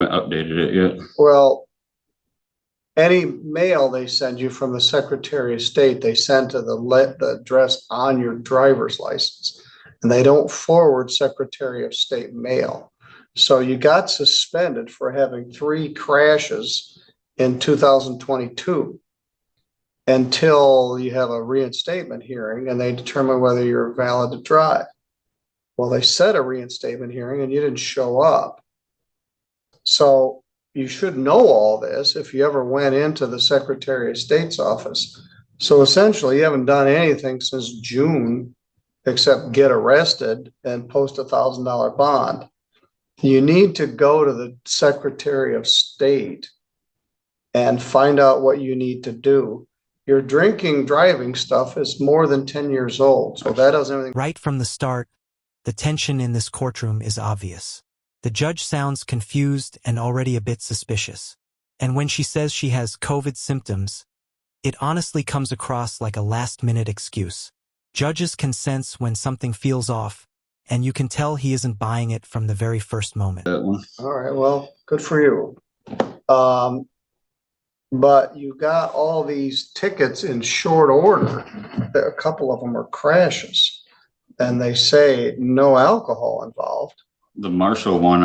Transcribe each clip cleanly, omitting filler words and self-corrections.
haven't updated it yet. Well, any mail they send you from the Secretary of State, they send to the address on your driver's license, and they don't forward Secretary of State mail. So you got suspended for having 3 crashes in 2022 until you have a reinstatement hearing and they determine whether you're valid to drive. Well, they set a reinstatement hearing and you didn't show up. So you should know all this if you ever went into the Secretary of State's office. So essentially, you haven't done anything since June except get arrested and post $1,000 bond. You need to go to the Secretary of State and find out what you need to do. Your drinking, driving stuff is more than 10 years old, so that doesn't anything. Right from the start, the tension in this courtroom is obvious. The judge sounds confused and already a bit suspicious. And when she says she has COVID symptoms, it honestly comes across like a last-minute excuse. Judges can sense when something feels off, and you can tell he isn't buying it from the very first moment. All right, well, good for you. But you got all these tickets in short order. A couple of them are crashes, and they say no alcohol involved. The marshal one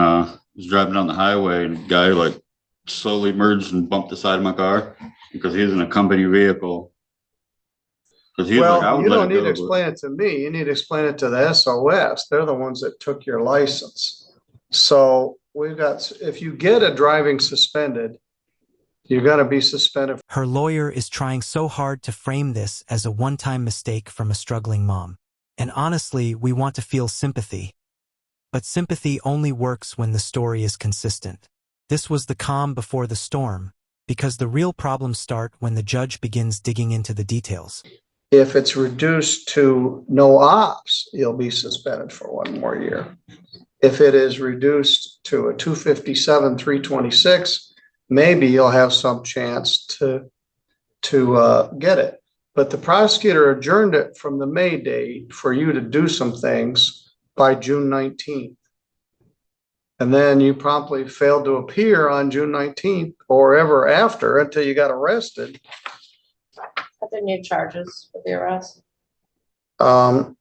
was driving down the highway and the guy like slowly merged and bumped the side of my car because he was in a company vehicle. Well, you don't need to explain it to me. You need to explain it to the SOS. They're the ones that took your license. So we've got, if you get a driving suspended, you're going to be suspended. Her lawyer is trying so hard to frame this as a one-time mistake from a struggling mom. And honestly, we want to feel sympathy. But sympathy only works when the story is consistent. This was the calm before the storm, because the real problems start when the judge begins digging into the details. If it's reduced to no ops, you'll be suspended for 1 more year. If it is reduced to a 257, 326, maybe you'll have some chance to get it. But the prosecutor adjourned it from the May date for you to do some things by June 19th. And then you promptly failed to appear on June 19th or ever after until you got arrested. Are there new charges for the arrest? I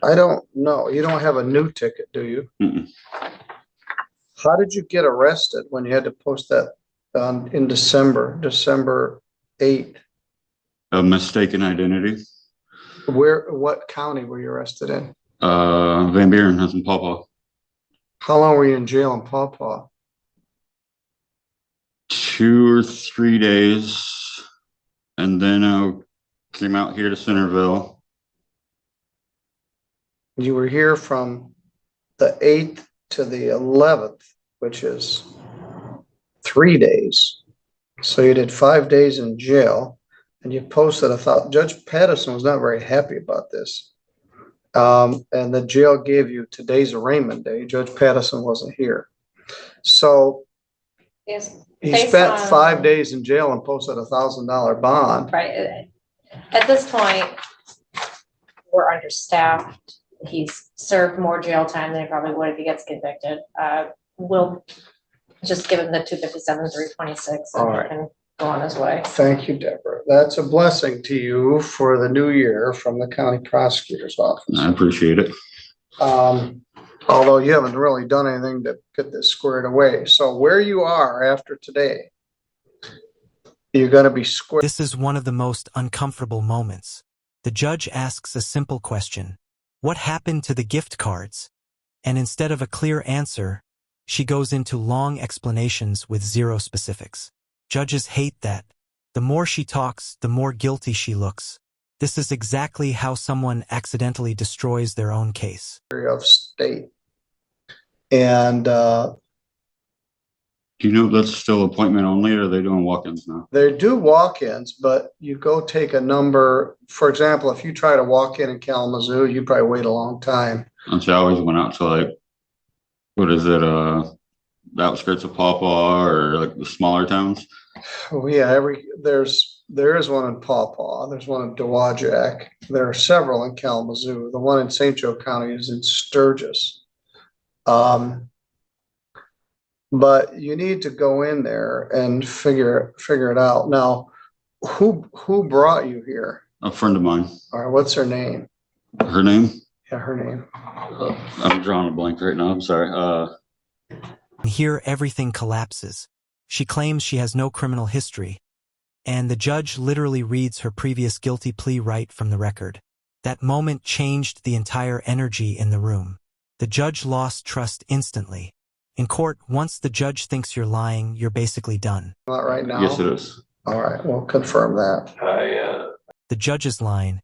don't know. You don't have a new ticket, do you? Mm-mm. How did you get arrested when you had to post that in December 8th? A mistaken identity. What county were you arrested in? Van Buren, that's in Paw Paw. How long were you in jail in Paw Paw? 2 or 3 days. And then I came out here to Centerville. You were here from the 8th to the 11th, which is 3 days. So you did 5 days in jail, and you posted a thought. Judge Patterson was not very happy about this. And the jail gave you today's arraignment day. Judge Patterson wasn't here. So Yes. he spent 5 days in jail and posted $1,000 bond. Right. At this point, we're understaffed. He's served more jail time than he probably would if he gets convicted. We'll just give him the 257, 326, and he can go on his way. Thank you, Deborah. That's a blessing to you for the new year from the county prosecutor's office. I appreciate it. Although you haven't really done anything to get this squared away. So where you are after today, you're going to be squared. This is one of the most uncomfortable moments. The judge asks a simple question. What happened to the gift cards? And instead of a clear answer, she goes into long explanations with zero specifics. Judges hate that. The more she talks, the more guilty she looks. This is exactly how someone accidentally destroys their own case. Of state. And do you know if that's still appointment only, or are they doing walk-ins now? They do walk-ins, but you go take a number. For example, if you try to walk in Kalamazoo, you probably wait a long time. And so I always went out to like, what is it, the outskirts of Paw Paw or like the smaller towns? Oh yeah, there is one in Paw Paw. There's one in Dowagiac. There are several in Kalamazoo. The one in St. Joe County is in Sturgis. But you need to go in there and figure it out. Now, who brought you here? A friend of mine. All right, what's her name? Her name? Yeah, her name. I'm drawing a blank right now. I'm sorry. Here, everything collapses. She claims she has no criminal history, and the judge literally reads her previous guilty plea right from the record. That moment changed the entire energy in the room. The judge lost trust instantly. In court, once the judge thinks you're lying, you're basically done. Not right now. Yes, it is. All right, we'll confirm that. The judge's line,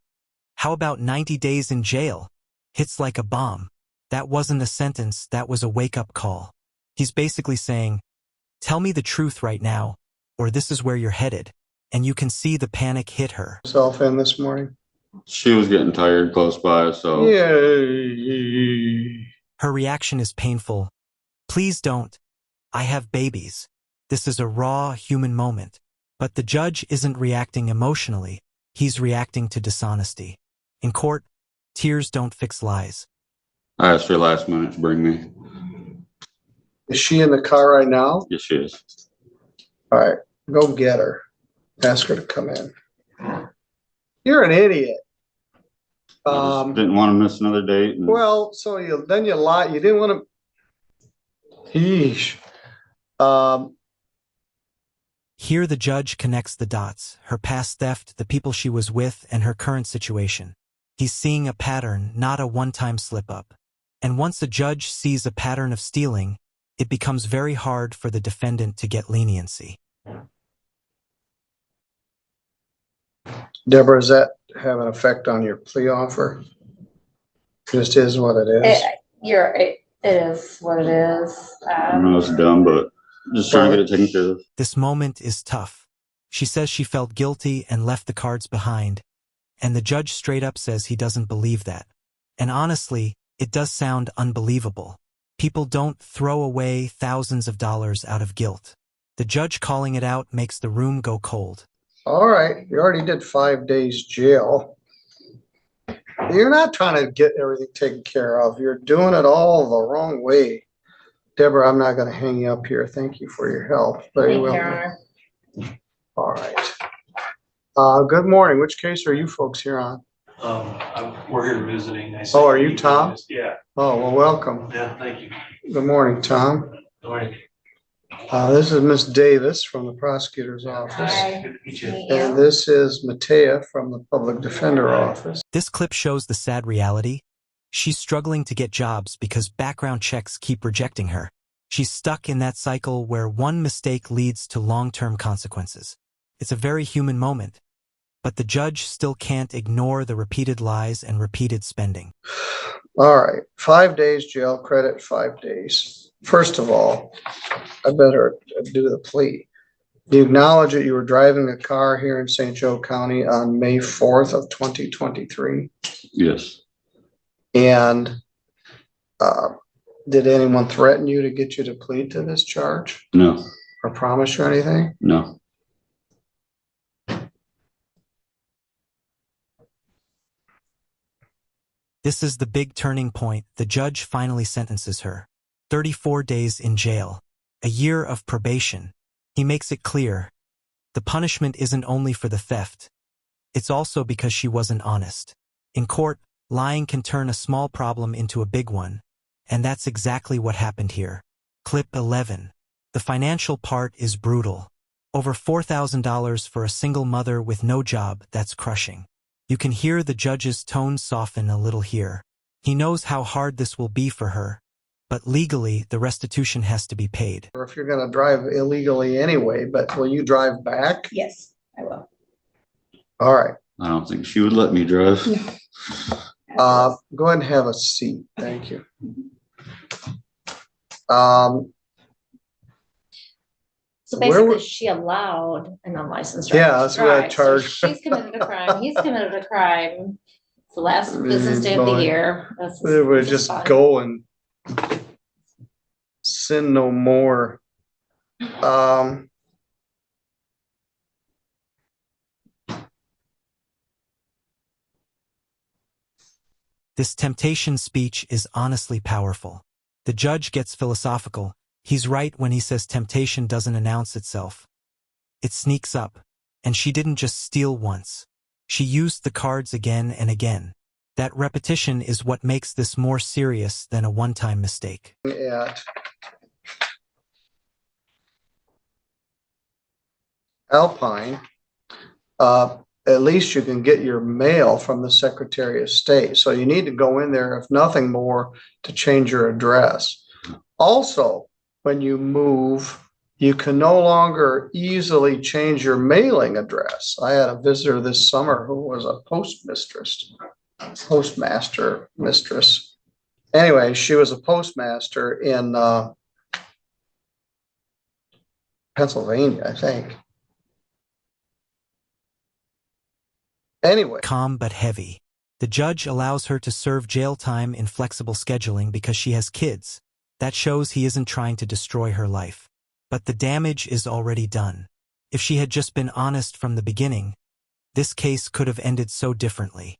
"How about 90 days in jail?" hits like a bomb. That wasn't a sentence, that was a wake-up call. He's basically saying, tell me the truth right now, or this is where you're headed. And you can see the panic hit her. Self in this morning. She was getting tired close by, so Yay. Her reaction is painful. Please don't. I have babies. This is a raw human moment. But the judge isn't reacting emotionally. He's reacting to dishonesty. In court, tears don't fix lies. I asked her last minute to bring me. Is she in the car right now? Yes, she is. All right, go get her. Ask her to come in. You're an idiot. I just didn't want to miss another date. And Well, so you lied. You didn't want to. Yeesh. Here the judge connects the dots, her past theft, the people she was with, and her current situation. He's seeing a pattern, not a one-time slip-up. And once a judge sees a pattern of stealing, it becomes very hard for the defendant to get leniency. Deborah, does that have an effect on your plea offer? Just is what it is. It is what it is. I know it's dumb, but just trying to get it taken care of. This moment is tough. She says she felt guilty and left the cards behind, and the judge straight up says he doesn't believe that. And honestly, it does sound unbelievable. People don't throw away thousands of dollars out of guilt. The judge calling it out makes the room go cold. All right, you already did 5 days jail. You're not trying to get everything taken care of. You're doing it all the wrong way. Deborah, I'm not going to hang you up here. Thank you for your help. Very Thank you, well. Your Honor. All right. Good morning. Which case are you folks here on? We're here visiting. Oh, are you Tom? Yeah. Oh, well, welcome. Yeah, thank you. Good morning, Tom. Good morning. This is Miss Davis from the prosecutor's office. Hi. Good to meet you. Meet And you. this is Matea from the public defender office. This clip shows the sad reality. She's struggling to get jobs because background checks keep rejecting her. She's stuck in that cycle where one mistake leads to long-term consequences. It's a very human moment. But the judge still can't ignore the repeated lies and repeated spending. All right, 5 days jail credit, 5 days. First of all, I better do the plea. Do you acknowledge that you were driving a car here in St. Joe County on May 4th of 2023? Yes. And did anyone threaten you to get you to plead to this charge No. or promise you anything? No. This is the big turning point. The judge finally sentences her. 34 days in jail. A year of probation. He makes it clear. The punishment isn't only for the theft. It's also because she wasn't honest. In court, lying can turn a small problem into a big one. And that's exactly what happened here. Clip 11. The financial part is brutal. Over $4,000 for a single mother with no job, that's crushing. You can hear the judge's tone soften a little here. He knows how hard this will be for her, but legally, the restitution has to be paid. Or if you're going to drive illegally anyway, but will you drive back? Yes, I will. All right. I don't think she would let me drive. Go ahead and have a seat. Thank you. So Where basically, were- she allowed an unlicensed Yeah, driver that's to what I drive. So charged. she's committed a crime. He's committed a crime. It's the last business day of the Boy. year. It would This is just fun. go and sin no more. This temptation speech is honestly powerful. The judge gets philosophical. He's right when he says temptation doesn't announce itself. It sneaks up, and she didn't just steal once. She used the cards again and again. That repetition is what makes this more serious than a one-time mistake. At Alpine, at least you can get your mail from the Secretary of State. So you need to go in there, if nothing more, to change your address. Also, when you move, you can no longer easily change your mailing address. I had a visitor this summer who was a postmaster mistress. Anyway, she was a postmaster in Pennsylvania, I think. Anyway. Calm but heavy. The judge allows her to serve jail time in flexible scheduling because she has kids. That shows he isn't trying to destroy her life. But the damage is already done. If she had just been honest from the beginning, this case could have ended so differently.